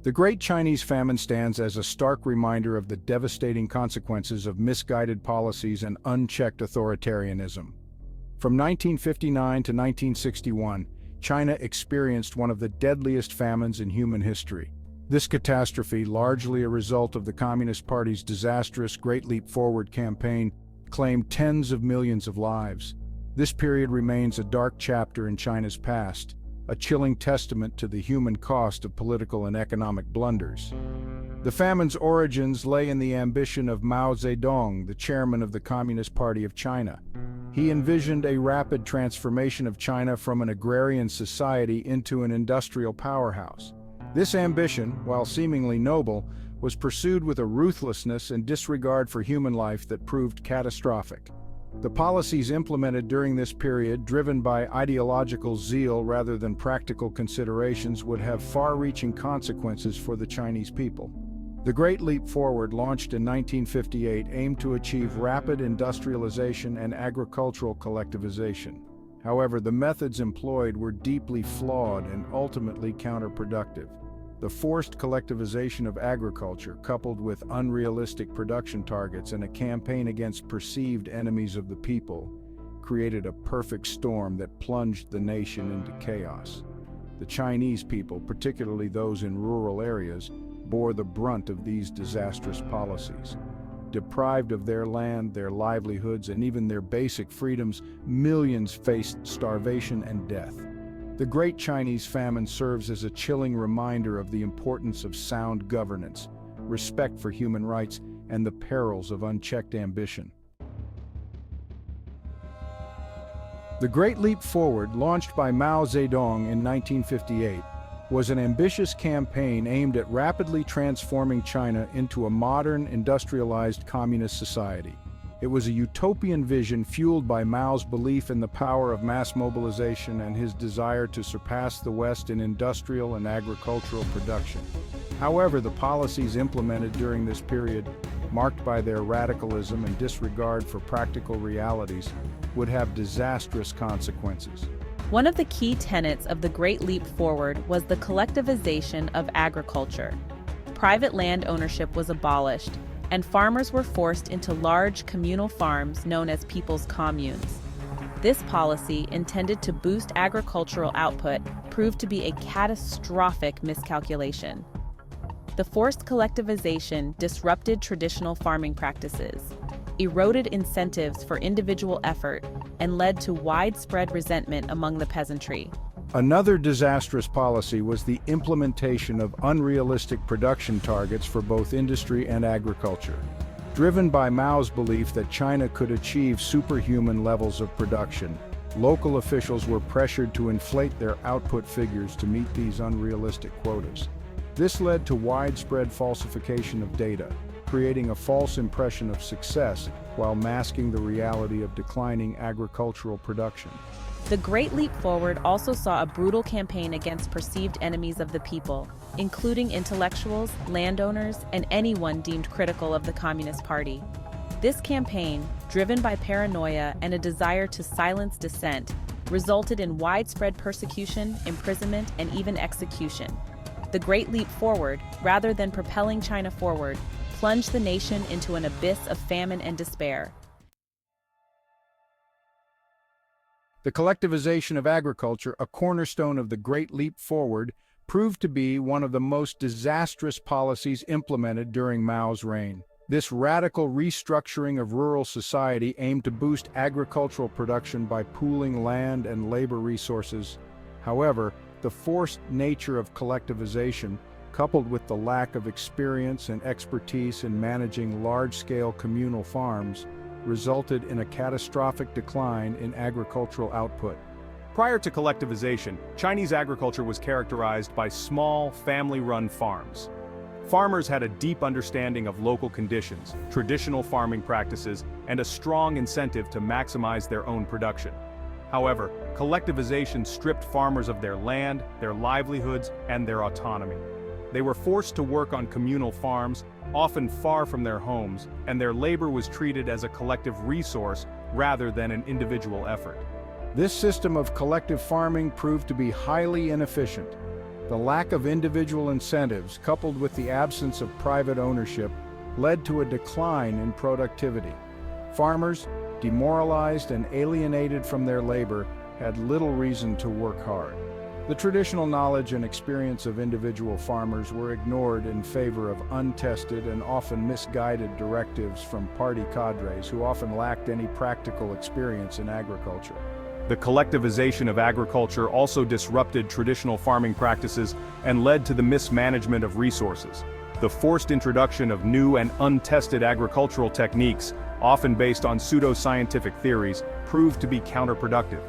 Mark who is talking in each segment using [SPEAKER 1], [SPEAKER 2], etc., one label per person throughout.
[SPEAKER 1] The Great Chinese Famine stands as a stark reminder of the devastating consequences of misguided policies and unchecked authoritarianism. From 1959 to 1961, China experienced one of the deadliest famines in human history. This catastrophe, largely a result of the Communist Party's disastrous Great Leap Forward campaign, claimed tens of millions of lives. This period remains a dark chapter in China's past, a chilling testament to the human cost of political and economic blunders. The famine's origins lay in the ambition of Mao Zedong, the chairman of the Communist Party of China. He envisioned a rapid transformation of China from an agrarian society into an industrial powerhouse. This ambition, while seemingly noble, was pursued with a ruthlessness and disregard for human life that proved catastrophic. The policies implemented during this period, driven by ideological zeal rather than practical considerations, would have far-reaching consequences for the Chinese people. The Great Leap Forward, launched in 1958, aimed to achieve rapid industrialization and agricultural collectivization. However, the methods employed were deeply flawed and ultimately counterproductive. The forced collectivization of agriculture, coupled with unrealistic production targets and a campaign against perceived enemies of the people, created a perfect storm that plunged the nation into chaos. The Chinese people, particularly those in rural areas, bore the brunt of these disastrous policies. Deprived of their land, their livelihoods, and even their basic freedoms, millions faced starvation and death. The Great Chinese Famine serves as a chilling reminder of the importance of sound governance, respect for human rights, and the perils of unchecked ambition. The Great Leap Forward, launched by Mao Zedong in 1958, was an ambitious campaign aimed at rapidly transforming China into a modern, industrialized communist society. It was a utopian vision fueled by Mao's belief in the power of mass mobilization and his desire to surpass the West in industrial and agricultural production. However, the policies implemented during this period, marked by their radicalism and disregard for practical realities, would have disastrous consequences.
[SPEAKER 2] One of the key tenets of the Great Leap Forward was the collectivization of agriculture. Private land ownership was abolished, and farmers were forced into large communal farms known as people's communes. This policy, intended to boost agricultural output, proved to be a catastrophic miscalculation. The forced collectivization disrupted traditional farming practices, eroded incentives for individual effort, and led to widespread resentment among the peasantry.
[SPEAKER 1] Another disastrous policy was the implementation of unrealistic production targets for both industry and agriculture. Driven by Mao's belief that China could achieve superhuman levels of production, local officials were pressured to inflate their output figures to meet these unrealistic quotas. This led to widespread falsification of data, creating a false impression of success while masking the reality of declining agricultural production.
[SPEAKER 2] The Great Leap Forward also saw a brutal campaign against perceived enemies of the people, including intellectuals, landowners, and anyone deemed critical of the Communist Party. This campaign, driven by paranoia and a desire to silence dissent, resulted in widespread persecution, imprisonment, and even execution. The Great Leap Forward, rather than propelling China forward, plunged the nation into an abyss of famine and despair.
[SPEAKER 1] The collectivization of agriculture, a cornerstone of the Great Leap Forward, proved to be one of the most disastrous policies implemented during Mao's reign. This radical restructuring of rural society aimed to boost agricultural production by pooling land and labor resources. However, the forced nature of collectivization, coupled with the lack of experience and expertise in managing large-scale communal farms, resulted in a catastrophic decline in agricultural output.
[SPEAKER 3] Prior to collectivization, Chinese agriculture was characterized by small, family-run farms. Farmers had a deep understanding of local conditions, traditional farming practices, and a strong incentive to maximize their own production. However, collectivization stripped farmers of their land, their livelihoods, and their autonomy. They were forced to work on communal farms, often far from their homes, and their labor was treated as a collective resource rather than an individual effort.
[SPEAKER 1] This system of collective farming proved to be highly inefficient. The lack of individual incentives, coupled with the absence of private ownership, led to a decline in productivity. Farmers, demoralized and alienated from their labor, had little reason to work hard. The traditional knowledge and experience of individual farmers were ignored in favor of untested and often misguided directives from party cadres who often lacked any practical experience in agriculture.
[SPEAKER 3] The collectivization of agriculture also disrupted traditional farming practices and led to the mismanagement of resources. The forced introduction of new and untested agricultural techniques, often based on pseudoscientific theories, proved to be counterproductive.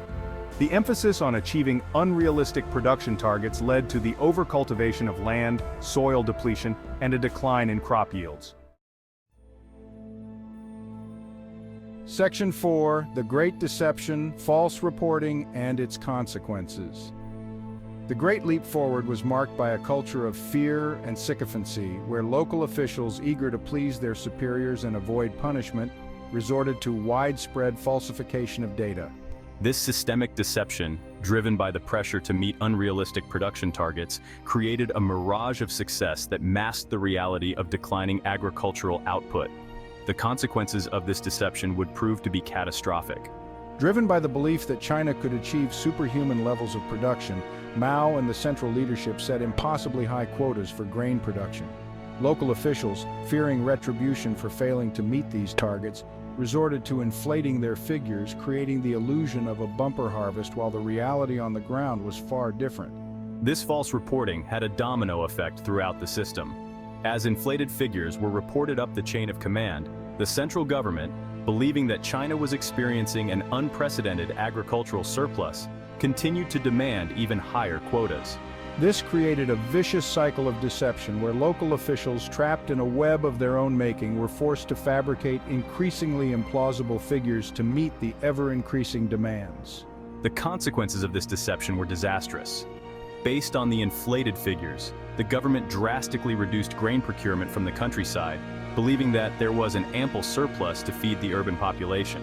[SPEAKER 3] The emphasis on achieving unrealistic production targets led to the overcultivation of land, soil depletion, and a decline in crop yields.
[SPEAKER 1] Section 4, The Great Deception, False Reporting, and Its Consequences. The Great Leap Forward was marked by a culture of fear and sycophancy, where local officials, eager to please their superiors and avoid punishment, resorted to widespread falsification of data.
[SPEAKER 4] This systemic deception, driven by the pressure to meet unrealistic production targets, created a mirage of success that masked the reality of declining agricultural output. The consequences of this deception would prove to be catastrophic.
[SPEAKER 1] Driven by the belief that China could achieve superhuman levels of production, Mao and the central leadership set impossibly high quotas for grain production. Local officials, fearing retribution for failing to meet these targets, resorted to inflating their figures, creating the illusion of a bumper harvest while the reality on the ground was far different.
[SPEAKER 4] This false reporting had a domino effect throughout the system. As inflated figures were reported up the chain of command, the central government, believing that China was experiencing an unprecedented agricultural surplus, continued to demand even higher quotas.
[SPEAKER 1] This created a vicious cycle of deception where local officials, trapped in a web of their own making, were forced to fabricate increasingly implausible figures to meet the ever-increasing demands.
[SPEAKER 4] The consequences of this deception were disastrous. Based on the inflated figures, the government drastically reduced grain procurement from the countryside, believing that there was an ample surplus to feed the urban population.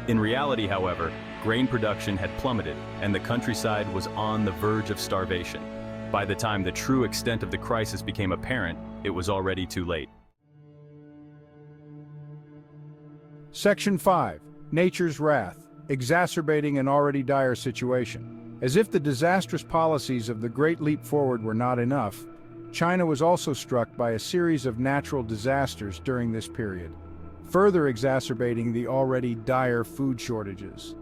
[SPEAKER 4] In reality, however, grain production had plummeted, and the countryside was on the verge of starvation. By the time the true extent of the crisis became apparent, it was already too late.
[SPEAKER 1] Section 5. Nature's Wrath, Exacerbating an Already Dire Situation. As if the disastrous policies of the Great Leap Forward were not enough, China was also struck by a series of natural disasters during this period, further exacerbating the already dire food shortages.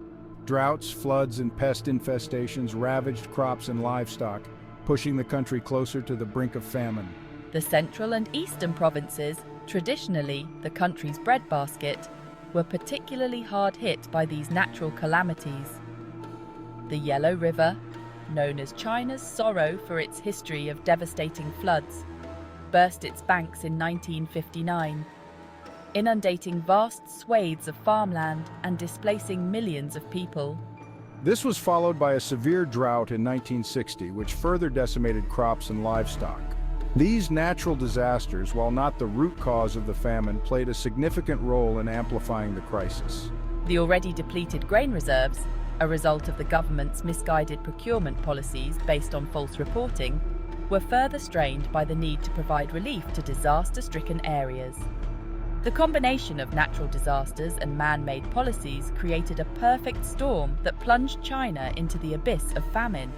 [SPEAKER 1] Droughts, floods, and pest infestations ravaged crops and livestock, pushing the country closer to the brink of famine.
[SPEAKER 5] The central and eastern provinces, traditionally the country's breadbasket, were particularly hard hit by these natural calamities. The Yellow River, known as China's sorrow for its history of devastating floods, burst its banks in 1959, inundating vast swathes of farmland and displacing millions of people.
[SPEAKER 1] This was followed by a severe drought in 1960, which further decimated crops and livestock. These natural disasters, while not the root cause of the famine, played a significant role in amplifying the crisis.
[SPEAKER 5] The already depleted grain reserves, a result of the government's misguided procurement policies based on false reporting, were further strained by the need to provide relief to disaster-stricken areas. The combination of natural disasters and man-made policies created a perfect storm that plunged China into the abyss of famine.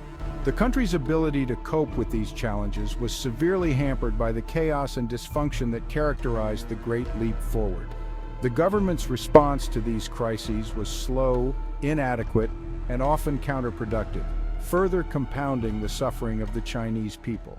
[SPEAKER 1] The country's ability to cope with these challenges was severely hampered by the chaos and dysfunction that characterized the Great Leap Forward. The government's response to these crises was slow, inadequate, and often counterproductive, further compounding the suffering of the Chinese people.